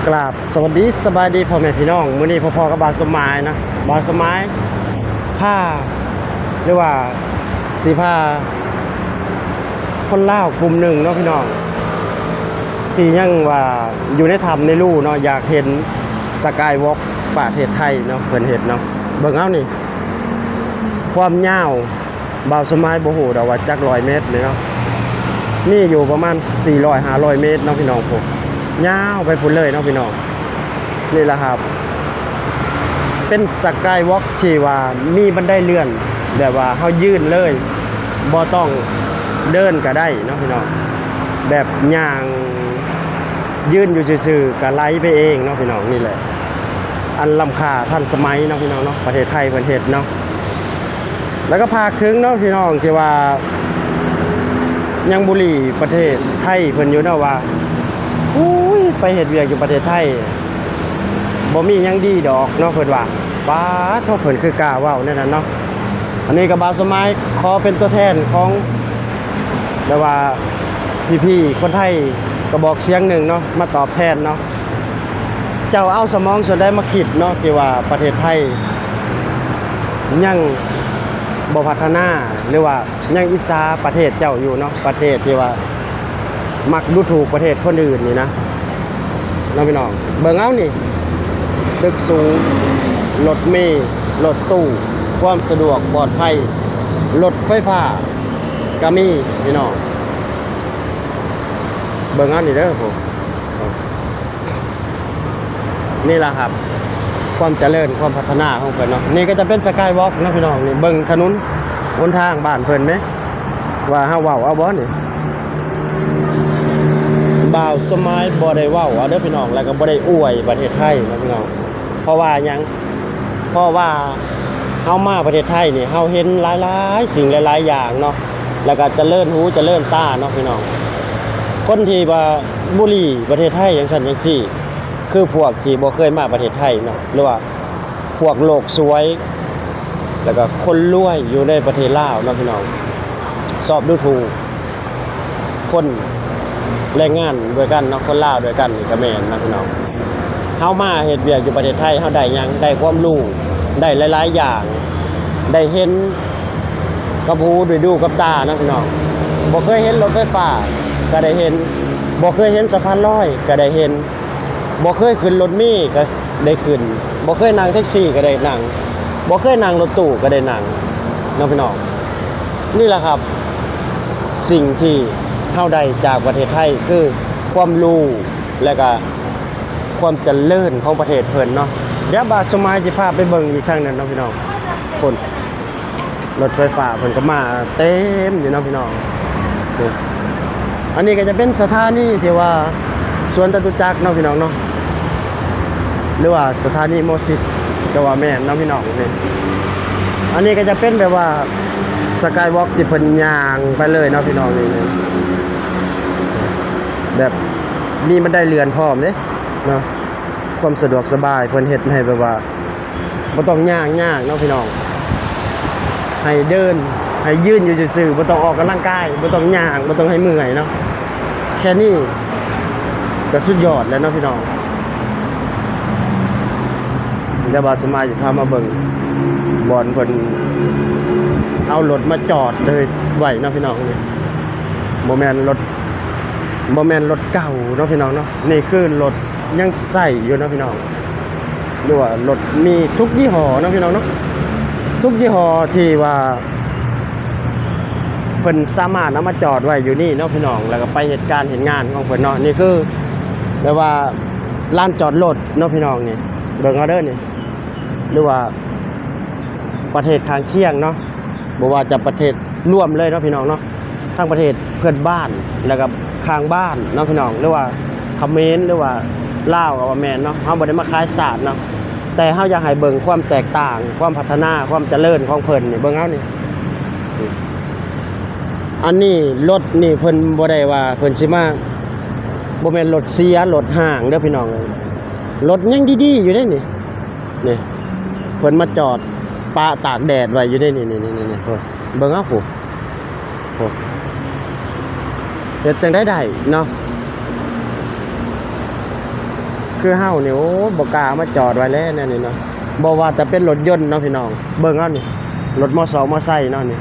กราบสวัสดีสบายดีพ่อแม่พี่น้องมื้อนี้พ่อๆกับบาวสมายนะบาวสมายผ้าหรือว่าสีผ้าคนลาวกลุ่มหนึ่งเนาะพี่น้องที่ยังว่าอยู่ในถ้ำในรูเนาะอยากเห็นสกายวอล์กประเทศไทยเนาะเพิ่นเฮ็ดเนาะเบิ่งเอานี่ความยาวบาวสมายบ่ฮู้ดอกว่าจัก100 เมตรเลยเนาะนี่อยู่ประมาณ400-500 เมตรเนาะพี่น้องผมยาวไปพุ่นเลยเนาะพี่น้องนี่แหละครับเป็นสกายวอล์กที่ว่ามีบันไดเลื่อนแบบว่าเฮายืนเลยบ่ต้องเดินก็ได้เนาะพี่น้องแบบย่างยืนอยู่ซื่อๆก็ไหลไปเองเนาะพี่น้องนี่แหละอันล้ำค่าทันสมัยเนาะพี่น้องเนาะประเทศไทยเพิ่นเฮ็ดเนาะแล้วก็ภาคถึงเนาะพี่น้องที่ว่ายังบุรีประเทศไทยเพิ่นอยู่เนาะว่าไปเฮ็ดเวียกอยู่ประเทศไทยบ่มีหยังดีดอกเนาะเพิ่นว่าป้าเท่าเพิ่นคือกล้าเว้านั่นน่ะเนาะอันนี้ก็บาวสมายขอเป็นตัวแทนของแบบว่าพี่ๆคนไทยก็บอกเสียงหนึ่งเนาะมาตอบแทนเนาะเจ้าเอาสมองส่วนใดมาคิดเนาะที่ว่าประเทศไทยยังบ่พัฒนาหรือว่ายังอิจฉาประเทศเจ้าอยู่เนาะประเทศที่ว่ามักดูถูกประเทศคนอื่นนี่นะน้องพี่น้องเบิ่งเอานี่ตึกสูงรถเมล์รถตู้ความสะดวกปลอดภัยรถไฟฟ้าก็มีพี่น้องเบิ่งเอานี่เด้อผมนี่ล่ะครับความเจริญความพัฒนาของเพิ่นเนาะนี่ก็จะเป็นสกายวอล์กนะพี่น้องนี่เบิ่งถนนหนทางบ้านเพิ่นมั้ยว่าเฮาเว้าเอาบ่นี่บ่าวสมายบ่ได้เว้าเด้อพี่น้องแล้วก็บ่ได้อวยประเทศไทยนะพี่น้องเพราะว่าหยังเพราะว่าเฮามาประเทศไทยนี่เฮาเห็นหลายๆสิ่งหลายๆอย่างเนาะแล้วก็เจริญหูเจริญตาเนาะพี่น้องคนที่ว่าบุรีประเทศไทยจังซั่นจังซี่คือพวกที่บ่เคยมาประเทศไทยเนาะหรือว่าพวกโลกสวยแล้วก็คนรวยอยู่ในประเทศลาวเนาะพี่น้องสอบดูถูกคนแรงงานด้วยกันเนาะคนลาวด้วยกันนี่ก็แม่นนะพี่น้องเฮามาเฮ็ดเวียกอยู่ประเทศไทยเฮาได้หยังได้ความรู้ได้หลายๆอย่างได้เห็นกับหูด้วยดูกับตานะพี่น้องบ่เคยเห็นรถไฟฟ้าก็ได้เห็นบ่เคยเห็นสะพานลอยก็ได้เห็นบ่เคยขึ้นรถเมล์ก็ได้ขึ้นบ่เคยนั่งแท็กซี่ก็ได้นั่งบ่เคยนั่งรถตู้ก็ได้นั่งเนาะพี่น้องนี่แหละครับสิ่งที่เฮาได้จากประเทศไทยคือความรู้และก็ความเจริญของประเทศเพิ่นเนาะเดี๋ยวบาดสมายสิพาไปเบิ่งอีกทางนึงเนาะพี่น้องคนรถไฟฟ้าเพิ่นก็มาเต็มอยู่เนาะพี่น้องนี่อันนี้ก็จะเป็นสถานีที่ว่าสวนจตุจักรเนาะพี่น้องเนาะหรือว่าสถานีโมสิตก็ว่าแม่นเนาะพี่น้องนี่อันนี้ก็จะเป็นแบบว่าสกายวอล์กที่เพิ่นย่างไปเลยเนาะพี่น้องนี่แบบมีบันไดเลื่อนพร้อมเด้เนาะความสะดวกสบายเพิ่นเฮ็ดให้แบบว่าบ่ต้องย่างยากเนาะพี่น้องให้เดินให้ยืนอยู่ซื่อๆบ่ต้องออกกำลังกายบ่ต้องย่างบ่ต้องให้เมื่อยเนาะแค่นี้ก็สุดยอดแล้วเนาะพี่น้องเดี๋ยวบาสมายสิพามาเบิ่งบ่อนเพิ่นเอารถมาจอดเลยไว้เนาะพี่น้องนี่บ่แม่นรถเก่าเนาะพี่น้องเนาะนี่คือรถยังใส่อยู่เนาะพี่น้องหรือว่ารถมีทุกยี่ห้อเนาะพี่น้องเนาะทุกยี่ห้อที่ว่าเพิ่นสามารถเอามาจอดไว้อยู่นี่เนาะพี่น้องแล้วก็ไปเหตุการณ์เห็นงานของเพิ่นเนาะนี่คือแปลว่าลานจอดรถเนาะพี่น้องนี่เบิ่งเอาเด้อนี่หรือว่าประเทศข้างเคียงเนาะบ่ว่าจะประเทศร่วมเลยเนาะพี่น้องเนาะทั้งประเทศเพื่อนบ้านแล้วก็ข้างบ้านเนาะพี่น้องหรือว่าเขมรหรือว่าลาวก็ว่าแม่นเนาะเฮาบ่ได้มาขายศาสตร์เนาะแต่เฮาอยากให้เบิ่งความแตกต่างความพัฒนาความเจริญของเพิ่นนี่เบิ่งเอานี่อันนี้รถนี่เพิ่นบ่ได้ว่าเพิ่นสิมาบ่แม่นรถเสียรถห่างเด้อพี่น้องรถยังดีๆอยู่เด้นี่นี่เพิ่นมาจอดปะตากแดดไว้อยู่เด้นี่ๆๆๆเบิ่งเอาผู้เฮ็ดจังได้เนาะ คือเฮานี่โอ้บ่กล้ามาจอดไว้แล้วแนวนี้เนาะบ่ว่าแต่เป็นรถยนต์เนาะพี่น้องเบิ่งเอานี่รถมอไซค์เนาะนี่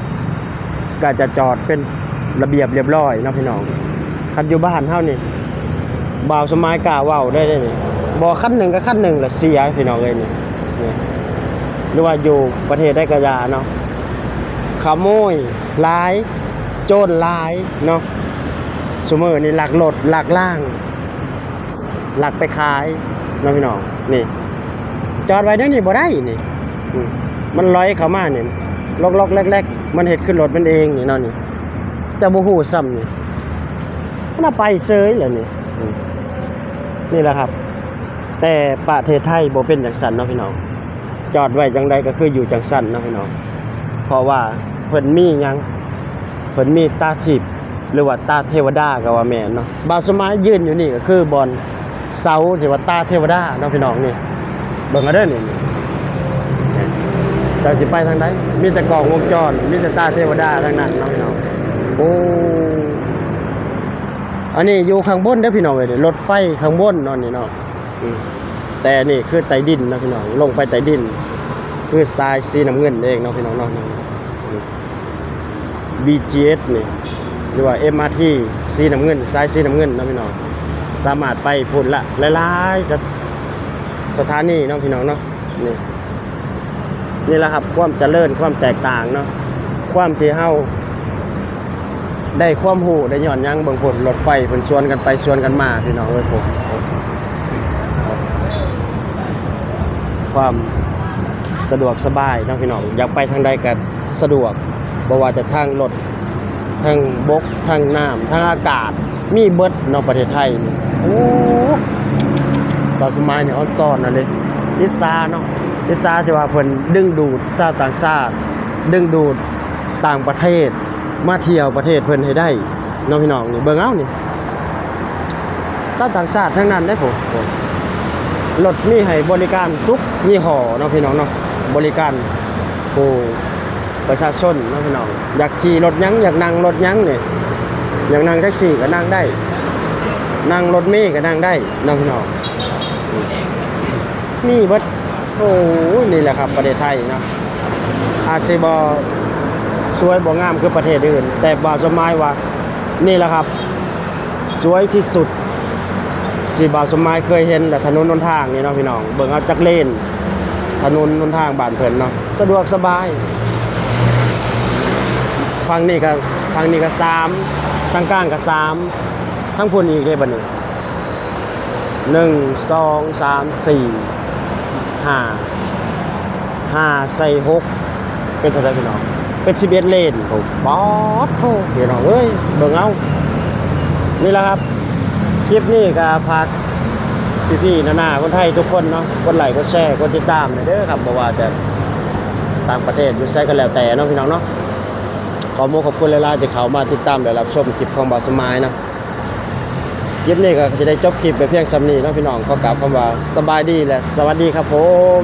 ก็จะจอดเป็นระเบียบเรียบร้อยเนาะพี่น้องคันอยู่บ้านเฮานี่บ่าวสมัยกล้าเว้าได้นี่บ่คันหนึ่งก็คันหนึ่งละเสียพี่น้องเอ้ยนี่หรือว่าอยู่ประเทศใดก็อย่าเนาะขโมยหลายโจรหลายเนาะซุมื้อนี่ลักรถลักล่างลักไปขายเนาะพี่น้องนี่จอดไว้เดี๋ยวนี้บ่ได้นี่มันลอยเข้ามานี่ล็อกๆแรกๆมันเฮ็ดขึ้นรถมันเองนี่เนาะนี่จะบ่ฮู้ซ้ำนี่มันเอาไปเซยแล้วนี่นี่แหละครับ แต่ประเทศไทยบ่เป็นจังซั่นเนาะพี่น้องจอดไว้จังใดก็คืออยู่จังซั่นเนาะพี่น้องเพราะว่าเพิ่นมีหยังเพิ่นมีตาทิพย์หรือว่าตาเทวดาก็ว่าแม่นเนาะบางสมัยยืนอยู่นี่ก็คือบอนเสาที่ว่าตาเทวดาเนาะพี่น้องนี่เบิ่งเอาเด้อนี่แต่สิไปทางใดมีแต่กล้องวงจรมีแต่ตาเทวดาทั้งนั้นเนาะพี่น้องโอ้อันนี้อยู่ข้างบนเด้อพี่น้องเอ้ยรถไฟข้างบนเนาะนี่เนาะแต่นี่คือใต้ดินนะพี่น้องลงไปใต้ดินคือสายสีน้ำเงินเองเนาะพี่น้องเนาะ BTS นี่หรือว่า MRT สีน้ำเงินสายสีน้ำเงินเนาะพี่น้องสามารถไปพุ่นละหลายๆสถานีเนาะพี่น้องเนาะนี่แหละครับความเจริญความแตกต่างเนาะความที่เฮาได้ความรู้ได้ย้อนยังบางคนรถไฟเพิ่นชวนกันไปชวนกันมาพี่น้องเอ้ยผมความสะดวกสบายเนาะพี่น้องอยากไปทางใดก็สะดวกบ่ว่าจะทางรถทางบกทางน้ำทางอากาศมีเบิดเนาะประเทศไทยนี่โอ้ตอนสมัยนี่ออนซ่อนนั่นเด้ลิซ่าเนาะลิซ่าที่ว่าเพิ่นดึงดูดชาวต่างชาติดึงดูดต่างประเทศมาเที่ยวประเทศเพิ่นให้ได้เนาะพี่น้องนี่เบิ่งเอานี่ชาวต่างชาติทั้งนั้นได้ผมรถมีให้บริการทุกยี่ห้อเนาะพี่น้องเนาะบริการผู้ประชาชนเนาะพี่น้องอยากขี่รถยังอยากนั่งรถยังนี่อยากนั่งแท็กซี่ก็นั่งได้นั่งรถเมล์ก็นั่งได้เนาะพี่น้องมีเบิดโอ้นี่แหละครับประเทศไทยเนาะอาจสิบ่สวยบ่งามคือประเทศอื่นแต่บ่สมัยว่านี่แหละครับสวยที่สุดที่บ่าวสมัยเคยเห็นแต่ถนนหนทางนี่เนาะพี่น้องเบิ่งเอาจักเลนถนนหนทางบ้านเพิ่นเนาะสะดวกสบายฝั่งนี้ก็3ทางกลางก็3ทั้งพุ่นอีกได้บัดนี้1 2 3 4 5ใส่6เป็นเท่าไหร่พี่น้องเป็น11เลนผมป๊อดโธ่พี่น้องเอ้ยเบิ่งเอานี่แหละครับคลิปนี้ก็ฝากพี่ๆน้าๆคนไทยทุกคนเนาะกดไลค์กดแชร์กดติดตามเด้อครับบ่ว่าจะต่างประเทศอยู่ไสก็แล้วแต่เนาะพี่น้องเนาะขอบคุณหลายๆที่เข้ามาติดตามและรับชมคลิปของบ่าวสมายเนาะคลิปนี้ก็สิได้จบคลิปไปเพียงส่ำนี้เนาะพี่น้องขอกล่าวคำว่าสบายดีและสวัสดีครับผม